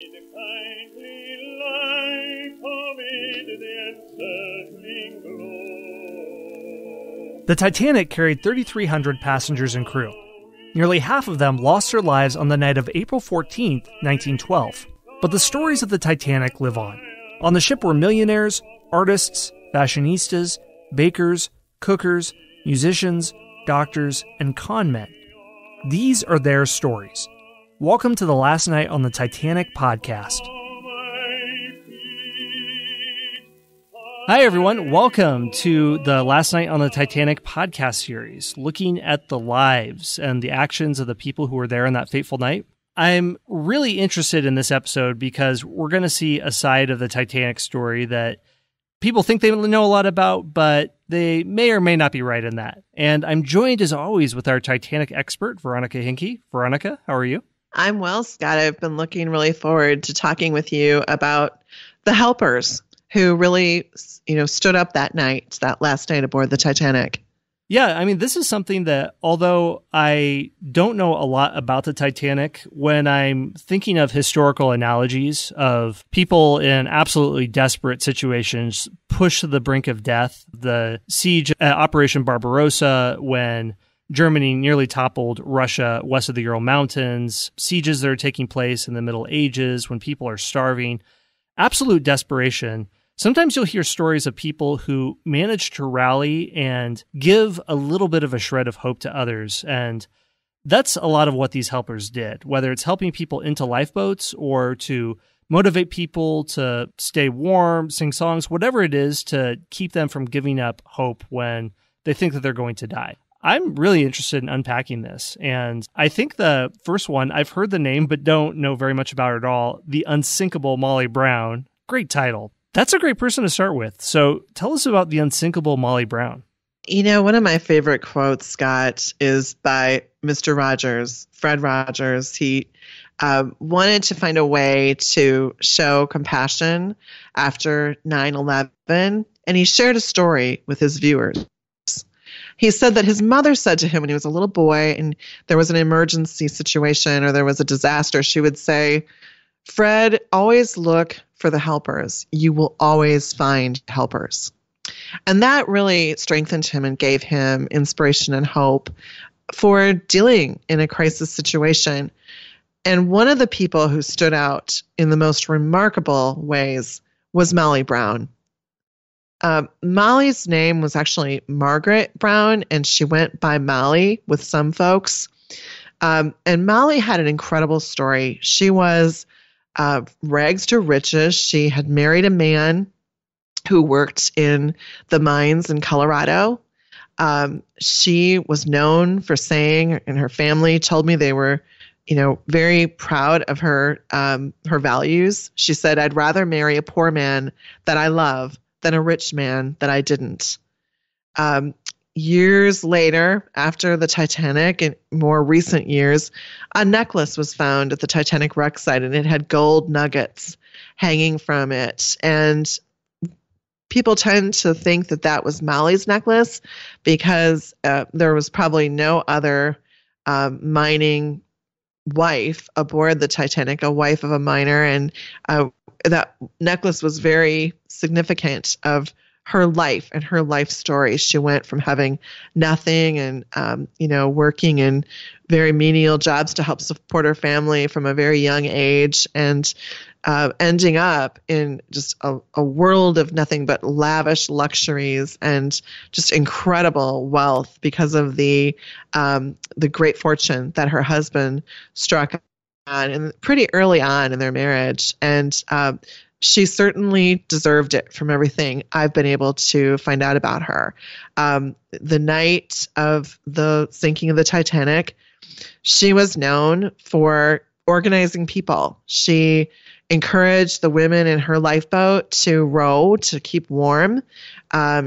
The Titanic carried 3,300 passengers and crew. Nearly half of them lost their lives on the night of April 14, 1912. But the stories of the Titanic live on. On the ship were millionaires, artists, fashionistas, bakers, cookers, musicians, doctors, and con men. These are their stories. Welcome to the Last Night on the Titanic podcast. Hi, everyone. Welcome to the Last Night on the Titanic podcast series, looking at the lives and the actions of the people who were there on that fateful night. I'm really interested in this episode because we're going to see a side of the Titanic story that people think they know a lot about, but they may or may not be right in that. And I'm joined, as always, with our Titanic expert, Veronica Hinke. Veronica, how are you? I'm well, Scott. I've been looking really forward to talking with you about the helpers who really, stood up that last night aboard the Titanic. Yeah, I mean, this is something that, although I don't know a lot about the Titanic, when I'm thinking of historical analogies of people in absolutely desperate situations pushed to the brink of death, the siege at Operation Barbarossa, when Germany nearly toppled Russia west of the Ural Mountains, sieges that are taking place in the Middle Ages, when people are starving, absolute desperation. Sometimes you'll hear stories of people who manage to rally and give a little bit of a shred of hope to others. And that's a lot of what these helpers did, whether it's helping people into lifeboats or to motivate people to stay warm, sing songs, whatever it is to keep them from giving up hope when they think that they're going to die. I'm really interested in unpacking this. And I think the first one, I've heard the name, but don't know very much about it at all. The Unsinkable Molly Brown. Great title. That's a great person to start with. So tell us about the Unsinkable Molly Brown. One of my favorite quotes, Scott, is by Mr. Rogers, Fred Rogers. He wanted to find a way to show compassion after 9/11, and he shared a story with his viewers. He said that his mother said to him when he was a little boy and there was an emergency situation or there was a disaster, she would say, "Fred, always look for the helpers. You will always find helpers." And that really strengthened him and gave him inspiration and hope for dealing in a crisis situation. And one of the people who stood out in the most remarkable ways was Molly Brown. Molly's name was actually Margaret Brown, and she went by Molly with some folks. And Molly had an incredible story. She was rags to riches. She had married a man who worked in the mines in Colorado. She was known for saying, and her family told me they were, very proud of her values. She said, "I'd rather marry a poor man that I love than a rich man that I didn't." Years later, after the Titanic, in more recent years, a necklace was found at the Titanic wreck site, and it had gold nuggets hanging from it. And people tend to think that that was Molly's necklace because there was probably no other mining wife aboard the Titanic, a wife of a miner, and that necklace was very significant of her life and her life story. She went from having nothing and, working in very menial jobs to help support her family from a very young age and ending up in just a world of nothing but lavish luxuries and just incredible wealth because of the great fortune that her husband struck on and pretty early on in their marriage. And she certainly deserved it from everything I've been able to find out about her. The night of the sinking of the Titanic, she was known for organizing people. She encouraged the women in her lifeboat to row to keep warm.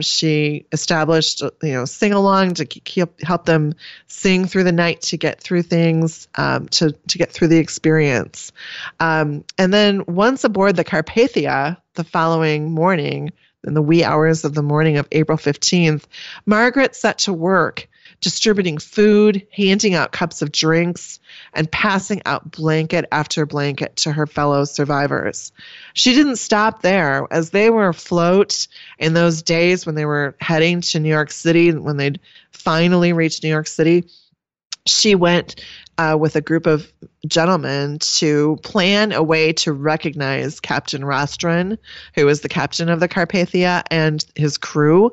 She established, sing-along to help them sing through the night to get through things, to get through the experience. And then once aboard the Carpathia the following morning, in the wee hours of the morning of April 15th, Margaret set to work distributing food, handing out cups of drinks, and passing out blanket after blanket to her fellow survivors. She didn't stop there. As they were afloat in those days when they were heading to New York City, when they'd finally reached New York City, she went with a group of gentlemen to plan a way to recognize Captain Rostron, who was the captain of the Carpathia, and his crew.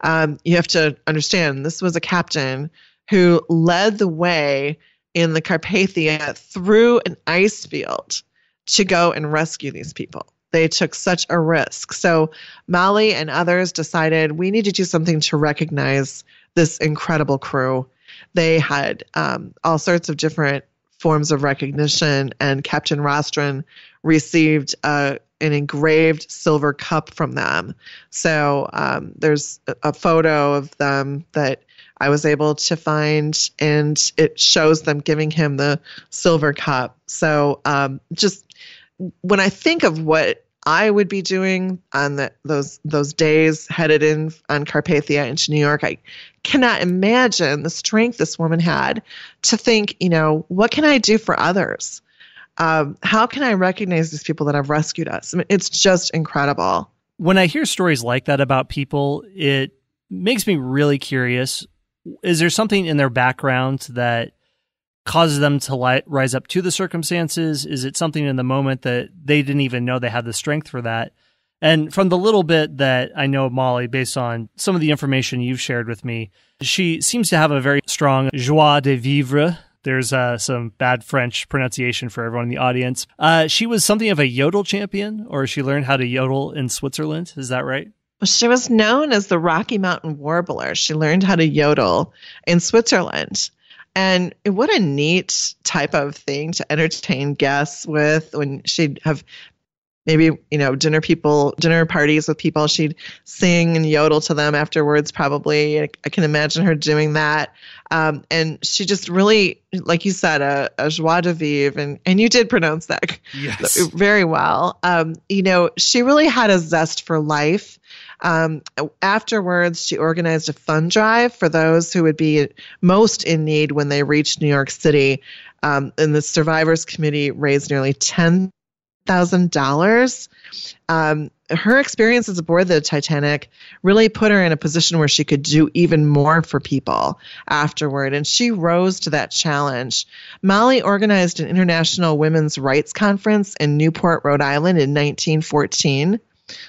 You have to understand, this was a captain who led the way in the Carpathia through an ice field to go and rescue these people. They took such a risk. So Molly and others decided we need to do something to recognize this incredible crew. They had all sorts of different forms of recognition, and Captain Rostron received an engraved silver cup from them. So there's a photo of them that I was able to find, and it shows them giving him the silver cup. So just when I think of what I would be doing on those days headed in on Carpathia into New York, I cannot imagine the strength this woman had to think, what can I do for others? How can I recognize these people that have rescued us? I mean, it's just incredible. When I hear stories like that about people, it makes me really curious. Is there something in their background that causes them to rise up to the circumstances? Is it something in the moment that they didn't even know they had the strength for that? And from the little bit that I know of Molly, based on some of the information you've shared with me, she seems to have a very strong joie de vivre. There's some bad French pronunciation for everyone in the audience. She was something of a yodel champion, or she learned how to yodel in Switzerland. Is that right? Well, she was known as the Rocky Mountain Warbler. She learned how to yodel in Switzerland. And what a neat type of thing to entertain guests with. When she'd have maybe, dinner parties with people, she'd sing and yodel to them afterwards, probably. I can imagine her doing that. And she just really, like you said, a joie de vivre. And you did pronounce that very well. She really had a zest for life. Afterwards, she organized a fund drive for those who would be most in need when they reached New York City. And the Survivors Committee raised nearly $10,000. Her experiences aboard the Titanic really put her in a position where she could do even more for people afterward, and she rose to that challenge. Molly organized an international women's rights conference in Newport, Rhode Island in 1914.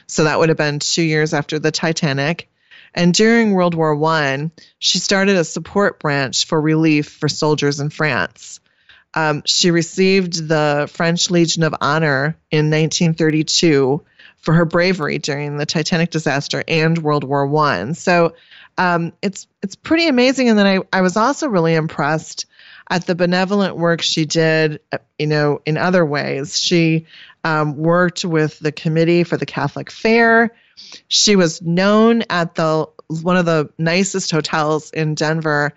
So that would have been 2 years after the Titanic. And during World War I, she started a support branch for relief for soldiers in France. She received the French Legion of Honor in 1932 for her bravery during the Titanic disaster and World War I. So it's pretty amazing. And then I was also really impressed at the benevolent work she did, in other ways. She worked with the Committee for the Catholic Fair. She was known at one of the nicest hotels in Denver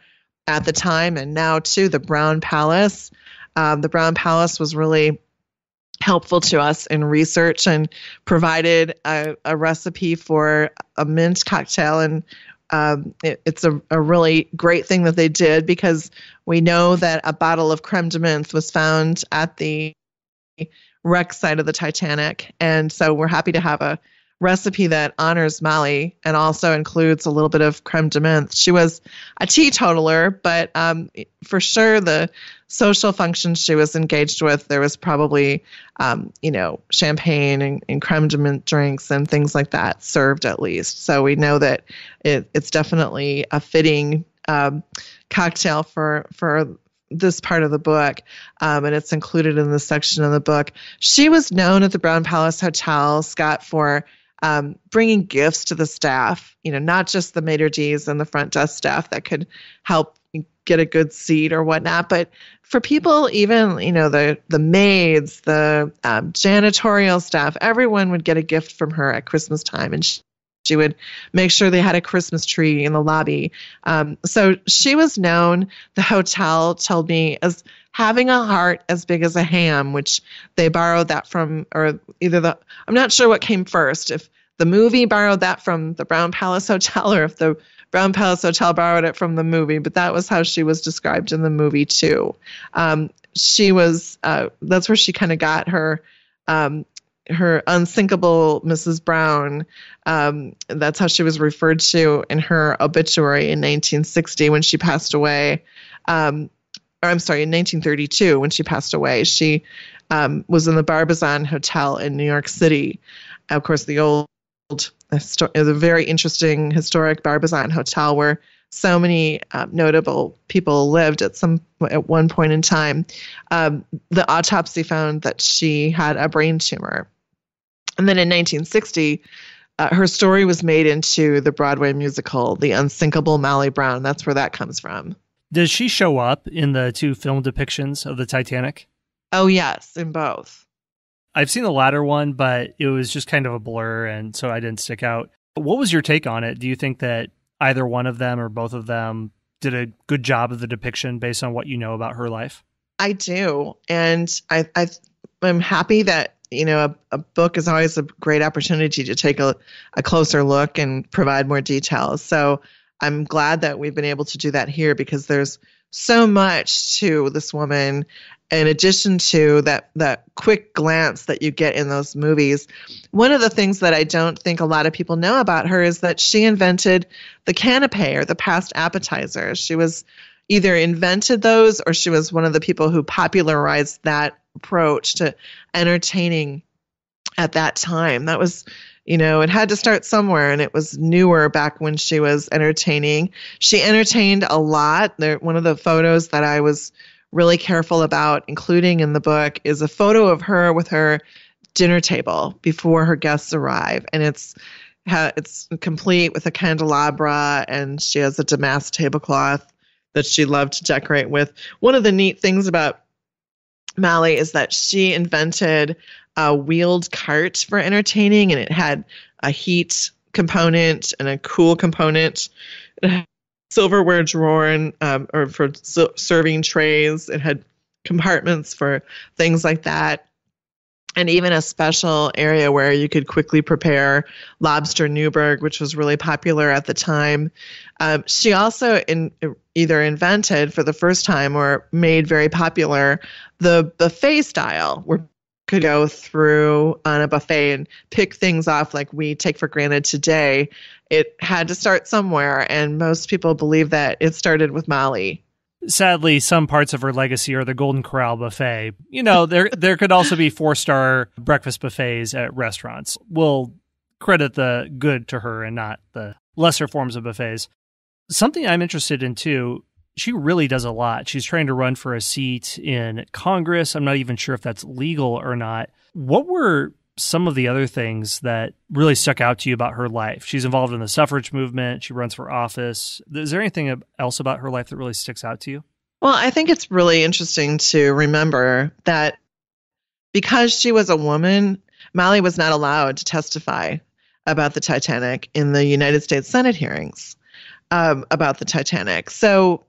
at the time, and now too, the Brown Palace. The Brown Palace was really helpful to us in research and provided a recipe for a mint cocktail. And it's a really great thing that they did, because we know that a bottle of creme de menthe was found at the wreck site of the Titanic. And so we're happy to have a recipe that honors Molly and also includes a little bit of creme de menthe. She was a teetotaler, but for sure the social functions she was engaged with, there was probably, champagne and creme de menthe drinks and things like that served at least. So we know that it's definitely a fitting cocktail for this part of the book, and it's included in this section of the book. She was known at the Brown Palace Hotel, Scott, for bringing gifts to the staff, not just the maitre d's and the front desk staff that could help get a good seat or whatnot, but for people, even, the maids, the janitorial staff, everyone would get a gift from her at Christmas time. And she would make sure they had a Christmas tree in the lobby. So she was known, the hotel told me, as having a heart as big as a ham, which they borrowed that from, or I'm not sure what came first, if the movie borrowed that from the Brown Palace Hotel or if the Brown Palace Hotel borrowed it from the movie, but that was how she was described in the movie too. She was that's where she kind of got her unsinkable Mrs. Brown. That's how she was referred to in her obituary in 1960 when she passed away. In 1932 when she passed away. She was in the Barbizon Hotel in New York City. Of course, the old is a very interesting historic Barbizon Hotel where so many notable people lived at one point in time. The autopsy found that she had a brain tumor. And then in 1960, her story was made into the Broadway musical, The Unsinkable Molly Brown. That's where that comes from. Does she show up in the two film depictions of the Titanic? Oh, yes, in both. I've seen the latter one, but it was just kind of a blur, and so I didn't stick out. What was your take on it? Do you think that either one of them or both of them did a good job of the depiction based on what you know about her life? I do. And I'm happy that, a book is always a great opportunity to take a closer look and provide more details. So I'm glad that we've been able to do that here because there's so much to this woman in addition to that quick glance that you get in those movies. One of the things that I don't think a lot of people know about her is that she invented the canapé or the past appetizer. She was either invented those or she was one of the people who popularized that approach to entertaining at that time. That was, it had to start somewhere, and it was newer back when she was entertaining. She entertained a lot. One of the photos that I was really careful about including in the book is a photo of her with her dinner table before her guests arrive. And it's complete with a candelabra, and she has a damask tablecloth that she loved to decorate with. One of the neat things about Molly is that she invented a wheeled cart for entertaining, and it had a heat component and a cool component. It had a silverware drawer or for serving trays. It had compartments for things like that, and even a special area where you could quickly prepare lobster Newburg, which was really popular at the time. She also either invented for the first time or made very popular the buffet style, where you could go through on a buffet and pick things off like we take for granted today. It had to start somewhere, and most people believe that it started with Molly. Sadly, some parts of her legacy are the Golden Corral buffet. There could also be 4-star breakfast buffets at restaurants. We'll credit the good to her and not the lesser forms of buffets. Something I'm interested in, too, she really does a lot. She's trying to run for a seat in Congress. I'm not even sure if that's legal or not. What were some of the other things that really stuck out to you about her life? She's involved in the suffrage movement. She runs for office. Is there anything else about her life that really sticks out to you? Well, I think it's really interesting to remember that because she was a woman, Molly was not allowed to testify about the Titanic in the United States Senate hearings about the Titanic. So,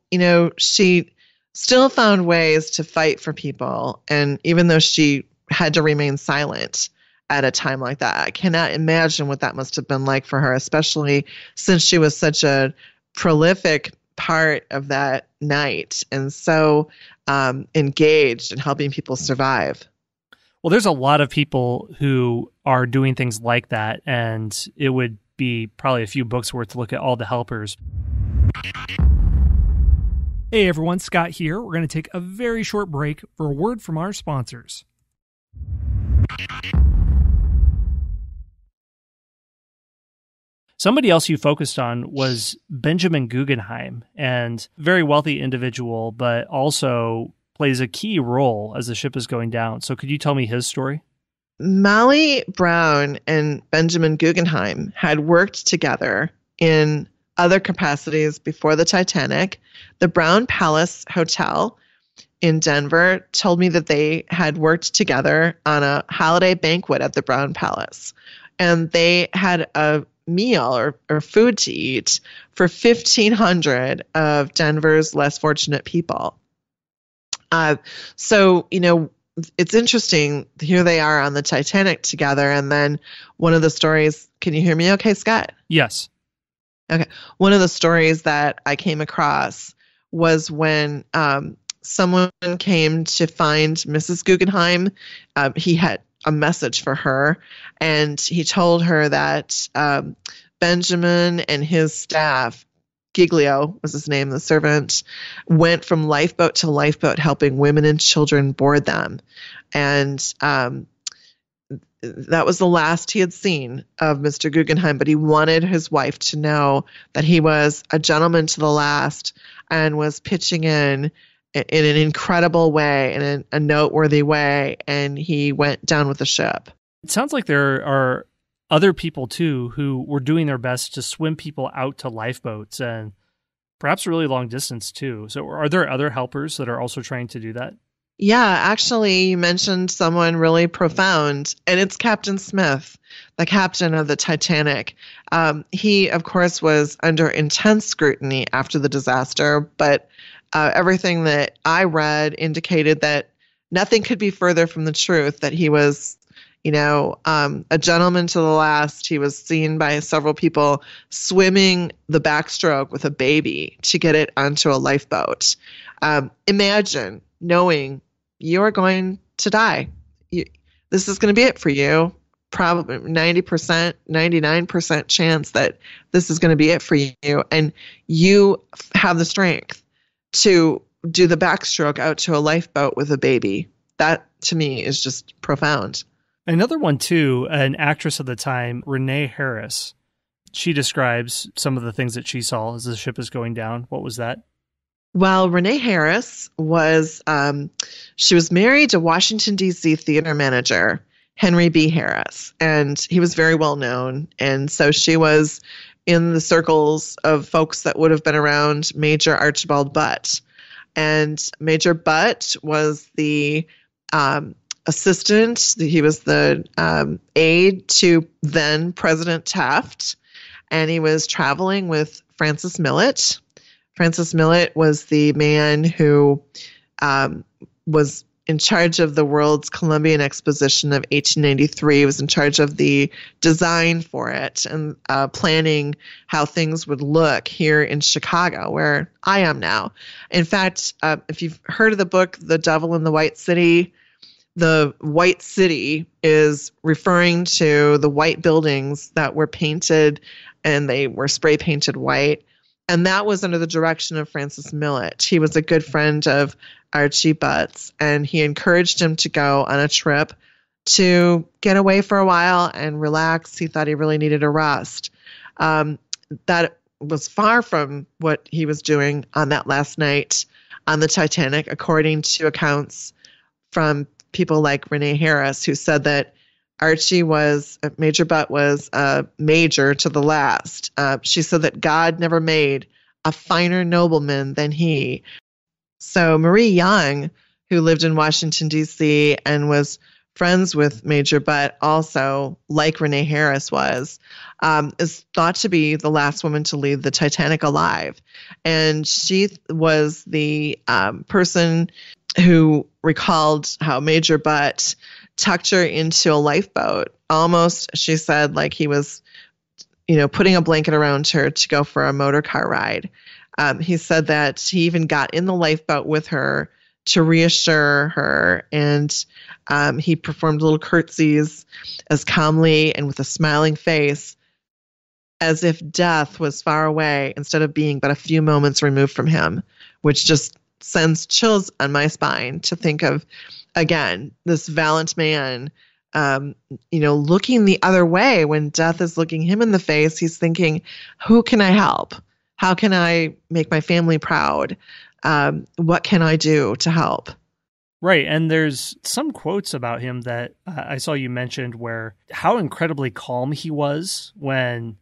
she still found ways to fight for people. And even though she had to remain silent at a time like that, I cannot imagine what that must have been like for her, especially since she was such a prolific part of that night and so engaged in helping people survive. Well, there's a lot of people who are doing things like that, and it would be probably a few books worth to look at all the helpers. Hey everyone, Scott here. We're going to take a very short break for a word from our sponsors. Somebody else you focused on was Benjamin Guggenheim, and very wealthy individual, but also plays a key role as the ship is going down. So could you tell me his story? Molly Brown and Benjamin Guggenheim had worked together in other capacities before the Titanic. The Brown Palace Hotel in Denver told me that they had worked together on a holiday banquet at the Brown Palace, and they had a meal or food to eat for 1,500 of Denver's less fortunate people. So, it's interesting. Here they are on the Titanic together. And then one of the stories, can you hear me okay, Scott? Yes. Okay. One of the stories that I came across was when someone came to find Mrs. Guggenheim. He had a message for her, and he told her that Benjamin and his staff, Giglio was his name, the servant, went from lifeboat to lifeboat helping women and children board them. And that was the last he had seen of Mr. Guggenheim, but he wanted his wife to know that he was a gentleman to the last and was pitching in an incredible way, in a noteworthy way, and he went down with the ship. It sounds like there are other people, too, who were doing their best to swim people out to lifeboats and perhaps really long distance, too. So are there other helpers that are also trying to do that? Yeah, actually, you mentioned someone really profound, and it's Captain Smith, the captain of the Titanic. He, of course, was under intense scrutiny after the disaster, but everything that I read indicated that nothing could be further from the truth, that he was, a gentleman to the last. He was seen by several people swimming the backstroke with a baby to get it onto a lifeboat. Imagine knowing you're going to die. This is going to be it for you. Probably 90%, 99% chance that this is going to be it for you. And you have the strength to do the backstroke out to a lifeboat with a baby. That, to me, is just profound. Another one, too, an actress of the time, Renee Harris. She describes some of the things that she saw as the ship is going down. What was that? Well, Renee Harris was, she was married to Washington, D.C. theater manager Henry B. Harris, and he was very well known. And so she was in the circles of folks that would have been around Major Archibald Butt. And Major Butt was the assistant. He was the aide to then President Taft, and he was traveling with Francis Millett. Francis Millett was the man who was in charge of the World's Columbian Exposition of 1893. He was in charge of the design for it and planning how things would look here in Chicago, where I am now. In fact, if you've heard of the book, The Devil in the White City, the White City is referring to the white buildings that were painted, and they were spray painted white. And that was under the direction of Francis Millett. He was a good friend of Archie Butt's, and he encouraged him to go on a trip to get away for a while and relax. He thought he really needed a rest. That was far from what he was doing on that last night on the Titanic, according to accounts from people like Renee Harris, who said that Major Butt was a major to the last. She said that God never made a finer nobleman than he. So Marie Young, who lived in Washington, D.C. and was friends with Major Butt also, like Renee Harris was, is thought to be the last woman to leave the Titanic alive. And she was the person who recalled how Major Butt tucked her into a lifeboat. Almost, she said, like he was, putting a blanket around her to go for a motor car ride. He said that he even got in the lifeboat with her to reassure her, and he performed little curtsies as calmly and with a smiling face as if death was far away instead of being but a few moments removed from him, which just sends chills on my spine to think of, again, this valiant man, looking the other way when death is looking him in the face. He's thinking, who can I help? How can I make my family proud? What can I do to help? Right. And there's some quotes about him that I saw you mentioned where how incredibly calm he was when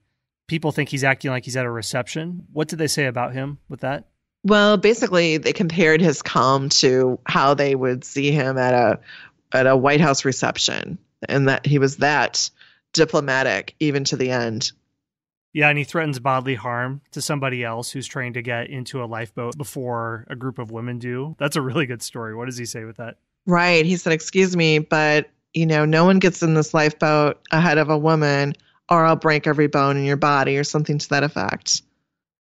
people think he's acting like he's at a reception. What did they say about him with that? Well, basically, they compared his calm to how they would see him at a White House reception, and that he was that diplomatic even to the end. Yeah, and he threatens bodily harm to somebody else who's trying to get into a lifeboat before a group of women do. That's a really good story. What does he say with that? Right. He said, excuse me, but, no one gets in this lifeboat ahead of a woman. or I'll break every bone in your body, or something to that effect.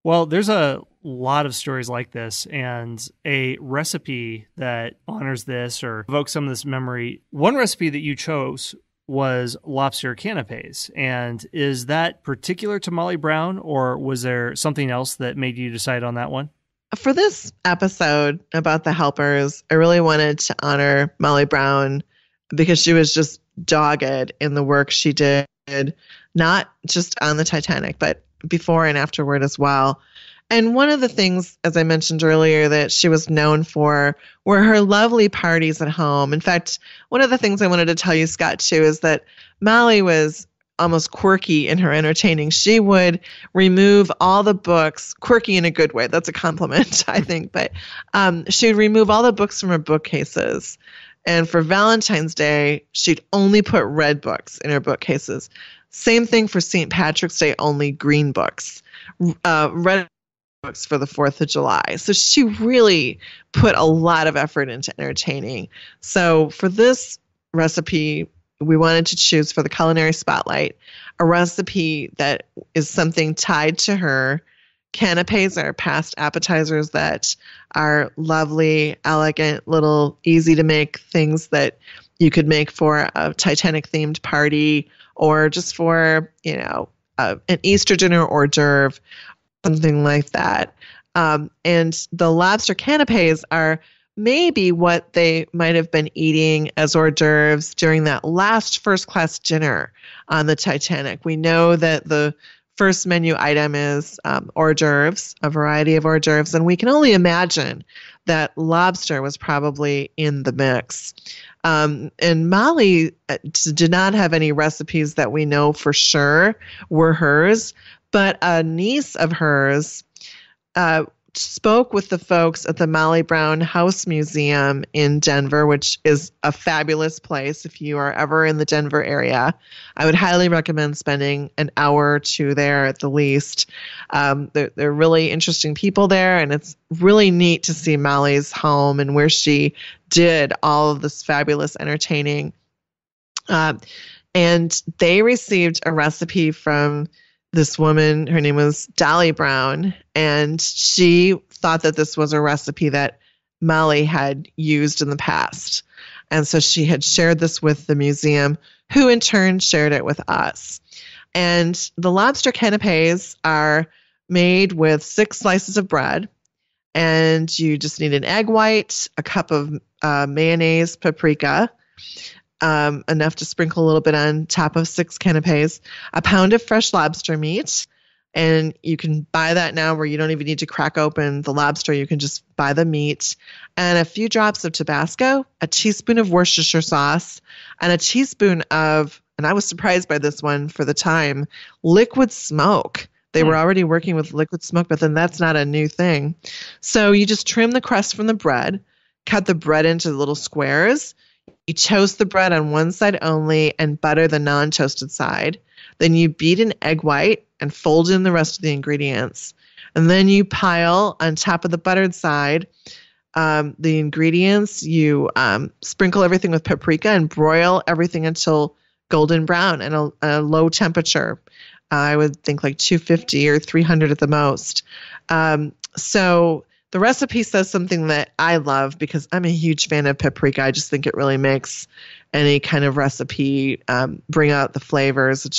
Well, there's a lot of stories like this, and a recipe that honors this or evokes some of this memory. One recipe that you chose was lobster canapes. And is that particular to Molly Brown, or was there something else that made you decide on that one? For this episode about the helpers, I really wanted to honor Molly Brown because she was just dogged in the work she did, not just on the Titanic, but before and afterward as well. And one of the things, as I mentioned earlier, that she was known for were her lovely parties at home. In fact, one of the things I wanted to tell you, Scott, too, is that Molly was almost quirky in her entertaining. She would remove all the books, quirky in a good way. That's a compliment, I think. But she would remove all the books from her bookcases. And for Valentine's Day, she'd only put red books in her bookcases. Same thing for St. Patrick's Day, only green books. Red books for the 4th of July. So she really put a lot of effort into entertaining. So for this recipe, we wanted to choose for the culinary spotlight a recipe that is something tied to her. Canapes are past appetizers that are lovely, elegant, little easy to make things that you could make for a Titanic themed party or just for, an Easter dinner hors d'oeuvre, something like that. And the lobster canapes are maybe what they might have been eating as hors d'oeuvres during that last first-class dinner on the Titanic. We know that the first menu item is hors d'oeuvres, a variety of hors d'oeuvres, and we can only imagine that lobster was probably in the mix. And Molly did not have any recipes that we know for sure were hers, but a niece of hers spoke with the folks at the Molly Brown House Museum in Denver, which is a fabulous place. If you are ever in the Denver area, I would highly recommend spending an hour or two there at the least. They're really interesting people there, and it's really neat to see Molly's home and where she did all of this fabulous entertaining. And they received a recipe from this woman. Her name was Dolly Brown, and she thought that this was a recipe that Molly had used in the past. And so she had shared this with the museum, who in turn shared it with us. And the lobster canapes are made with 6 slices of bread, and you just need an egg white, a cup of mayonnaise, paprika, enough to sprinkle a little bit on top of 6 canapes, a pound of fresh lobster meat, and you can buy that now where you don't even need to crack open the lobster. You can just buy the meat, and a few drops of Tabasco, a teaspoon of Worcestershire sauce, and a teaspoon of, and I was surprised by this one for the time, liquid smoke. They were already working with liquid smoke, but then that's not a new thing. So you just trim the crust from the bread, cut the bread into little squares. You toast the bread on one side only and butter the non-toasted side. Then you beat an egg white and fold in the rest of the ingredients. And then you pile on top of the buttered side the ingredients. You sprinkle everything with paprika and broil everything until golden brown at a low temperature. I would think like 250 or 300 at the most. So the recipe says something that I love because I'm a huge fan of paprika. I just think it really makes any kind of recipe bring out the flavors. It's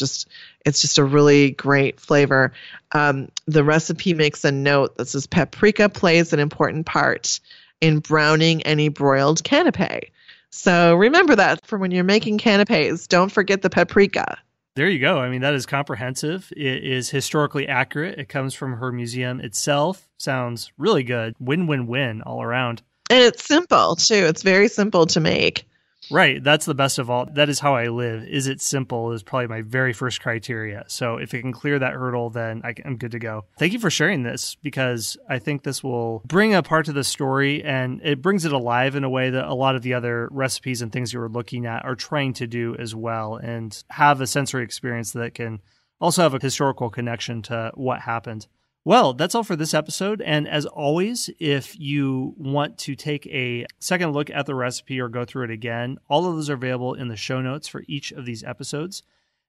just a really great flavor. The recipe makes a note that says paprika plays an important part in browning any broiled canape. So remember that for when you're making canapes. Don't forget the paprika. There you go. I mean, that is comprehensive. It is historically accurate. It comes from her museum itself. Sounds really good. Win-win-win all around. And it's simple, too. It's very simple to make. Right. That's the best of all. That is how I live. Is it simple is probably my very first criteria. So if it can clear that hurdle, then I'm good to go. Thank you for sharing this, because I think this will bring a part to the story, and it brings it alive in a way that a lot of the other recipes and things you were looking at are trying to do as well, and have a sensory experience that can also have a historical connection to what happened. Well, that's all for this episode. And as always, if you want to take a second look at the recipe or go through it again, all of those are available in the show notes for each of these episodes.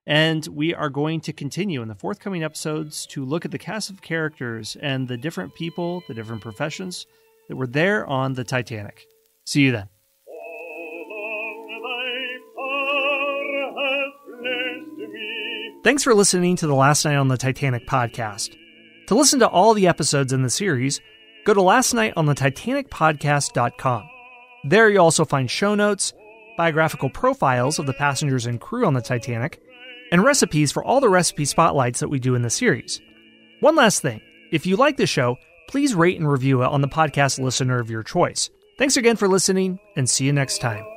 And we are going to continue in the forthcoming episodes to look at the cast of characters and the different people, the different professions that were there on the Titanic. See you then. Thanks for listening to the Last Night on the Titanic podcast. To listen to all the episodes in the series, go to lastnightonthetitanicpodcast.com. There you'll also find show notes, biographical profiles of the passengers and crew on the Titanic, and recipes for all the recipe spotlights that we do in the series. One last thing, if you like the show, please rate and review it on the podcast listener of your choice. Thanks again for listening, and see you next time.